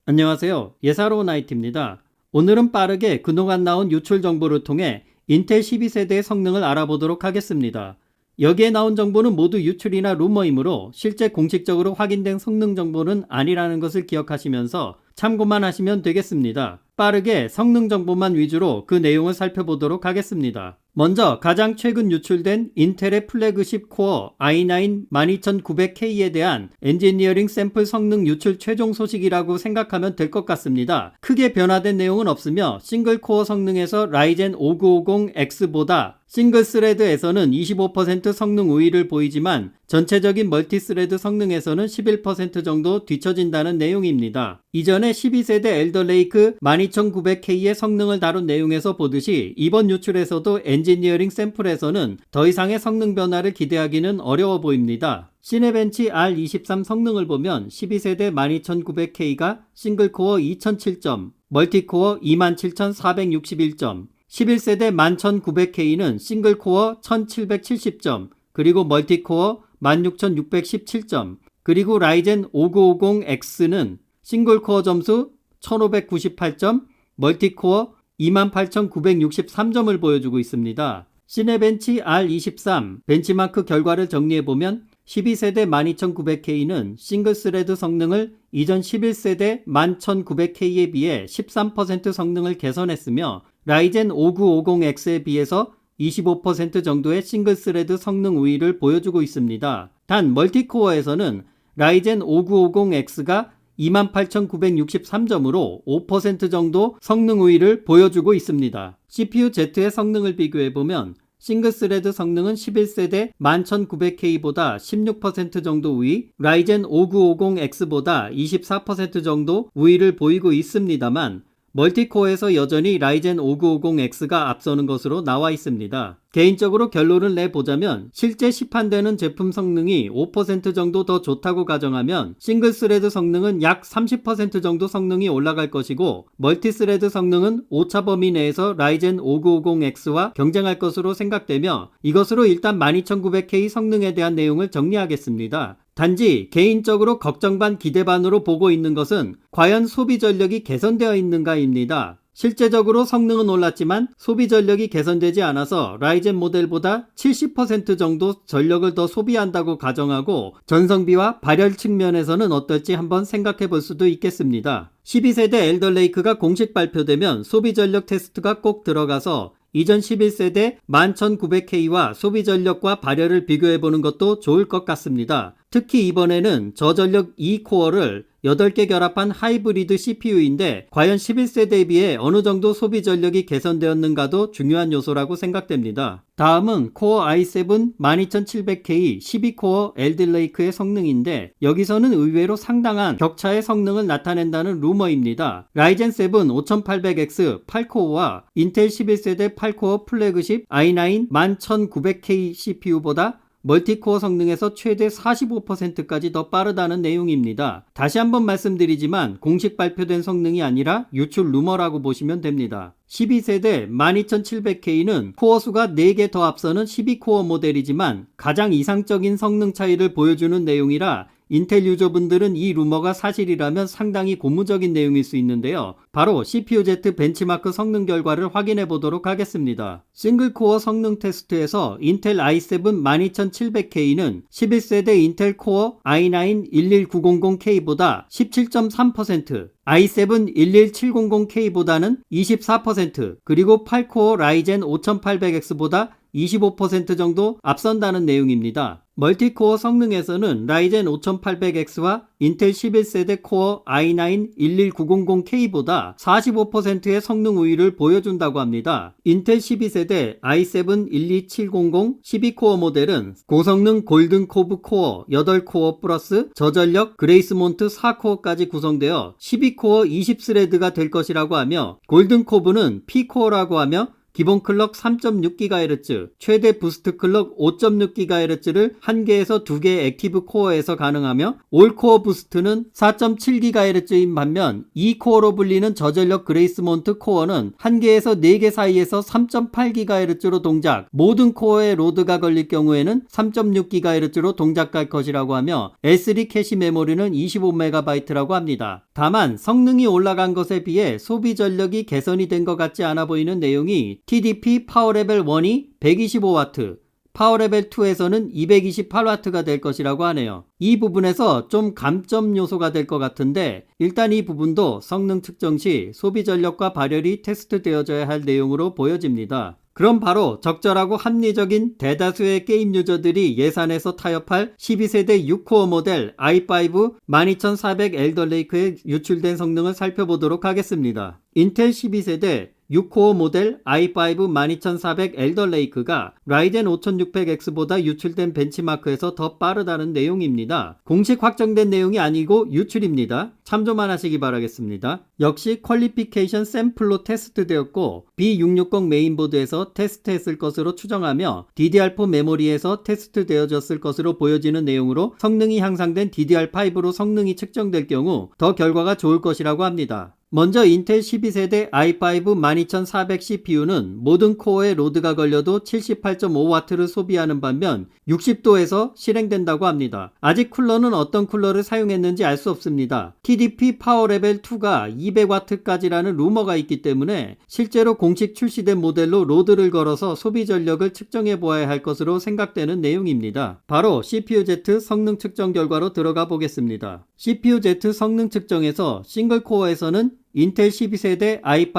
안녕하세요. 예사로운 IT입니다. 오늘은 빠르게 그동안 나온 유출 정보를 통해 인텔 12세대의 성능을 알아보도록 하겠습니다. 여기에 나온 정보는 모두 유출이나 루머이므로 실제 공식적으로 확인된 성능 정보는 아니라는 것을 기억하시면서 참고만 하시면 되겠습니다. 빠르게 성능 정보만 위주로 그 내용을 살펴보도록 하겠습니다. 먼저 가장 최근 유출된 인텔의 플래그십 코어 i9 12900K에 대한 엔지니어링 샘플 성능 유출 최종 소식이라고 생각하면 될 것 같습니다. 크게 변화된 내용은 없으며 싱글 코어 성능에서 라이젠 5950X보다 싱글 스레드에서는 25% 성능 우위를 보이지만 전체적인 멀티스레드 성능에서는 11% 정도 뒤처진다는 내용입니다. 이전에 12세대 엘더레이크 12900K의 성능을 다룬 내용에서 보듯이 이번 유출에서도 엔지니어링 샘플에서는 더 이상의 성능 변화를 기대하기는 어려워 보입니다. 시네벤치 R23 성능을 보면 12세대 12900K가 싱글코어 2007점, 멀티코어 27461점, 11세대 11900K는 싱글코어 1770점, 그리고 멀티코어 16617점, 그리고 라이젠 5950X는 싱글코어 점수 1598점, 멀티코어 28963점을 보여주고 있습니다. 시네벤치 R23 벤치마크 결과를 정리해보면 12세대 12900K는 싱글 스레드 성능을 이전 11세대 11900K에 비해 13% 성능을 개선했으며 라이젠 5950X에 비해서 25% 정도의 싱글 스레드 성능 우위를 보여주고 있습니다. 단 멀티코어에서는 라이젠 5950X가 28963점으로 5% 정도 성능 우위를 보여주고 있습니다. CPU-Z의 성능을 비교해보면 싱글 스레드 성능은 11세대 11900K보다 16% 정도 우위, 라이젠 5950X보다 24% 정도 우위를 보이고 있습니다만 멀티코어에서 여전히 라이젠 5950X가 앞서는 것으로 나와 있습니다. 개인적으로 결론을 내보자면 실제 시판되는 제품 성능이 5% 정도 더 좋다고 가정하면 싱글 스레드 성능은 약 30% 정도 성능이 올라갈 것이고 멀티 스레드 성능은 오차 범위 내에서 라이젠 5950X와 경쟁할 것으로 생각되며 이것으로 일단 12900K 성능에 대한 내용을 정리하겠습니다. 단지 개인적으로 걱정 반 기대 반으로 보고 있는 것은 과연 소비 전력이 개선되어 있는가입니다. 실제적으로 성능은 올랐지만 소비 전력이 개선되지 않아서 라이젠 모델보다 70% 정도 전력을 더 소비한다고 가정하고 전성비와 발열 측면에서는 어떨지 한번 생각해 볼 수도 있겠습니다. 12세대 엘더레이크가 공식 발표되면 소비 전력 테스트가 꼭 들어가서 이전 11세대 11900K와 소비 전력과 발열을 비교해보는 것도 좋을 것 같습니다. 특히 이번에는 저전력 2코어를 8개 결합한 하이브리드 CPU인데 과연 11세대에 비해 어느 정도 소비 전력이 개선되었는가도 중요한 요소라고 생각됩니다. 다음은 코어 i7 12700K 12코어 엘더레이크의 성능인데 여기서는 의외로 상당한 격차의 성능을 나타낸다는 루머입니다. 라이젠 7 5800X 8코어와 인텔 11세대 8코어 플래그십 i9 11900K CPU보다 멀티코어 성능에서 최대 45%까지 더 빠르다는 내용입니다. 다시 한번 말씀드리지만 공식 발표된 성능이 아니라 유출 루머라고 보시면 됩니다. 12세대 12700K는 코어 수가 4개 더 앞서는 12코어 모델이지만 가장 이상적인 성능 차이를 보여주는 내용이라 인텔 유저분들은 이 루머가 사실이라면 상당히 고무적인 내용일 수 있는데요. 바로 CPU-Z 벤치마크 성능 결과를 확인해 보도록 하겠습니다. 싱글코어 성능 테스트에서 인텔 i7 12700K는 11세대 인텔 코어 i9 11900K보다 17.3%, i7 11700K보다는 24%, 그리고 8코어 라이젠 5800X보다 25% 정도 앞선다는 내용입니다. 멀티코어 성능에서는 라이젠 5800X와 인텔 11세대 코어 i9 11900K보다 45%의 성능 우위를 보여준다고 합니다. 인텔 12세대 i7 12700 12코어 모델은 고성능 골든코브 코어 8코어 플러스 저전력 그레이스몬트 4코어까지 구성되어 12코어 20스레드가 될 것이라고 하며 골든코브는 P코어라고 하며 기본 클럭 3.6GHz, 최대 부스트 클럭 5.6GHz를 1개에서 2개 액티브 코어에서 가능하며 올코어 부스트는 4.7GHz인 반면 2코어로 불리는 저전력 그레이스몬트 코어는 1개에서 4개 사이에서 3.8GHz로 동작, 모든 코어에 로드가 걸릴 경우에는 3.6GHz로 동작할 것이라고 하며 S3 캐시 메모리는 25MB라고 합니다. 다만 성능이 올라간 것에 비해 소비 전력이 개선이 된 것 같지 않아 보이는 내용이 TDP 파워레벨 1이 125W, 파워레벨 2에서는 228W가 될 것이라고 하네요. 이 부분에서 좀 감점 요소가 될 것 같은데 일단 이 부분도 성능 측정 시 소비 전력과 발열이 테스트 되어져야 할 내용으로 보여집니다. 그럼 바로 적절하고 합리적인 대다수의 게임 유저들이 예산에서 타협할 12세대 6코어 모델 i5 12400 엘더레이크에 유출된 성능을 살펴보도록 하겠습니다. 인텔 12세대 6코어 모델 i5 12400 엘더레이크가 라이젠 5600X보다 유출된 벤치마크에서 더 빠르다는 내용입니다. 공식 확정된 내용이 아니고 유출입니다. 참조만 하시기 바라겠습니다. 역시 퀄리피케이션 샘플로 테스트되었고 B660 메인보드에서 테스트했을 것으로 추정하며 DDR4 메모리에서 테스트되어졌을 것으로 보여지는 내용으로 성능이 향상된 DDR5로 성능이 측정될 경우 더 결과가 좋을 것이라고 합니다. 먼저 인텔 12세대 i5 12400 CPU는 모든 코어에 로드가 걸려도 78.5W를 소비하는 반면 60도에서 실행된다고 합니다. 아직 쿨러는 어떤 쿨러를 사용했는지 알 수 없습니다. TDP 파워레벨 2가 200W까지라는 루머가 있기 때문에 실제로 공식 출시된 모델로 로드를 걸어서 소비 전력을 측정해 보아야 할 것으로 생각되는 내용입니다. 바로 CPU-Z 성능 측정 결과로 들어가 보겠습니다. CPU-Z 성능 측정에서 싱글 코어에서는 인텔 12세대 i5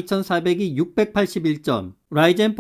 12400이 681점, 라이젠 5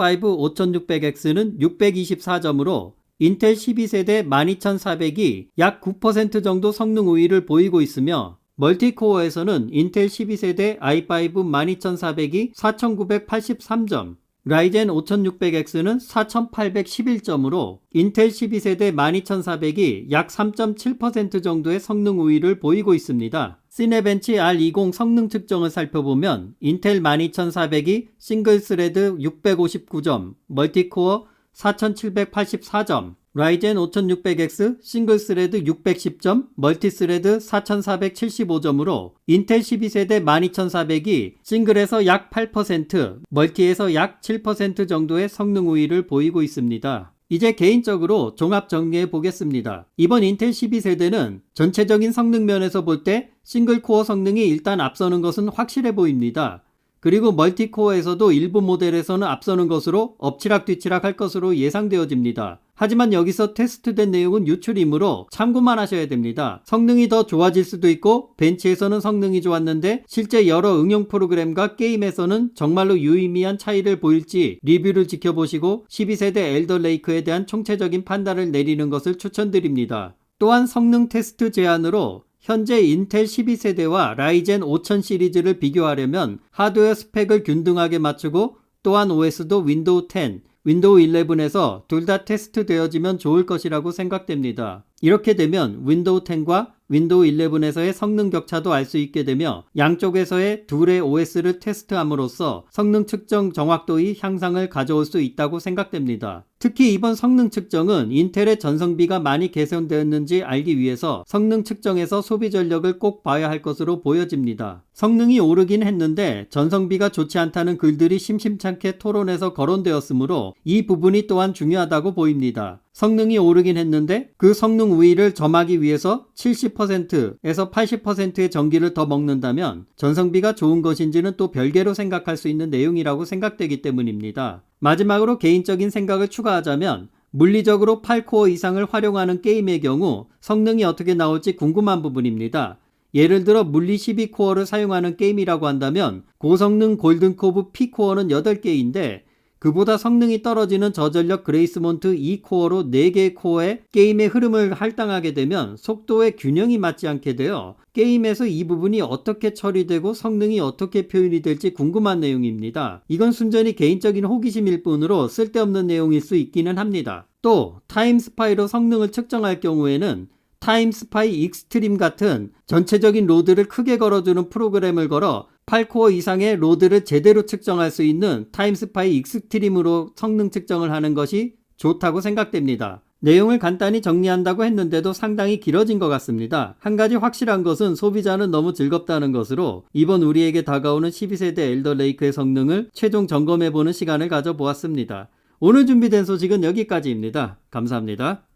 5600X는 624점으로 인텔 12세대 12400이 약 9% 정도 성능 우위를 보이고 있으며 멀티코어에서는 인텔 12세대 i5 12400이 4983점, 라이젠 5600X는 4811점으로 인텔 12세대 12400이 약 3.7% 정도의 성능 우위를 보이고 있습니다. 시네벤치 R20 성능 측정을 살펴보면 인텔 12400이 싱글 스레드 659점, 멀티코어 4784점, 라이젠 5600X 싱글 스레드 610점, 멀티 스레드 4475점으로 인텔 12세대 12400이 싱글에서 약 8%, 멀티에서 약 7% 정도의 성능 우위를 보이고 있습니다. 이제 개인적으로 종합 정리해 보겠습니다. 이번 인텔 12세대는 전체적인 성능 면에서 볼 때 싱글 코어 성능이 일단 앞서는 것은 확실해 보입니다. 그리고 멀티코어에서도 일부 모델에서는 앞서는 것으로 엎치락뒤치락 할 것으로 예상되어집니다. 하지만 여기서 테스트된 내용은 유출이므로 참고만 하셔야 됩니다. 성능이 더 좋아질 수도 있고 벤치에서는 성능이 좋았는데 실제 여러 응용 프로그램과 게임에서는 정말로 유의미한 차이를 보일지 리뷰를 지켜보시고 12세대 엘더레이크에 대한 총체적인 판단을 내리는 것을 추천드립니다. 또한 성능 테스트 제안으로 현재 인텔 12세대와 라이젠 5000 시리즈를 비교하려면 하드웨어 스펙을 균등하게 맞추고 또한 OS도 윈도우 10, 윈도우 11에서 둘 다 테스트 되어지면 좋을 것이라고 생각됩니다. 이렇게 되면 윈도우 10과 윈도우 11에서의 성능 격차도 알 수 있게 되며 양쪽에서의 둘의 OS를 테스트함으로써 성능 측정 정확도의 향상을 가져올 수 있다고 생각됩니다. 특히 이번 성능 측정은 인텔의 전성비가 많이 개선되었는지 알기 위해서 성능 측정에서 소비 전력을 꼭 봐야 할 것으로 보여집니다. 성능이 오르긴 했는데 전성비가 좋지 않다는 글들이 심심찮게 토론에서 거론되었으므로 이 부분이 또한 중요하다고 보입니다. 성능이 오르긴 했는데 그 성능 우위를 점하기 위해서 70%에서 80%의 전기를 더 먹는다면 전성비가 좋은 것인지는 또 별개로 생각할 수 있는 내용이라고 생각되기 때문입니다. 마지막으로 개인적인 생각을 추가하자면 물리적으로 8코어 이상을 활용하는 게임의 경우 성능이 어떻게 나올지 궁금한 부분입니다. 예를 들어 물리 12코어를 사용하는 게임이라고 한다면 고성능 골든코브 P코어는 8개인데 그보다 성능이 떨어지는 저전력 그레이스몬트 2코어로 4개의 코어에 게임의 흐름을 할당하게 되면 속도의 균형이 맞지 않게 되어 게임에서 이 부분이 어떻게 처리되고 성능이 어떻게 표현이 될지 궁금한 내용입니다. 이건 순전히 개인적인 호기심일 뿐으로 쓸데없는 내용일 수 있기는 합니다. 또 타임스파이로 성능을 측정할 경우에는 타임스파이 익스트림 같은 전체적인 로드를 크게 걸어주는 프로그램을 걸어 8코어 이상의 로드를 제대로 측정할 수 있는 타임스파이 익스트림으로 성능 측정을 하는 것이 좋다고 생각됩니다. 내용을 간단히 정리한다고 했는데도 상당히 길어진 것 같습니다. 한 가지 확실한 것은 소비자는 너무 즐겁다는 것으로 이번 우리에게 다가오는 12세대 엘더 레이크의 성능을 최종 점검해보는 시간을 가져보았습니다. 오늘 준비된 소식은 여기까지입니다. 감사합니다.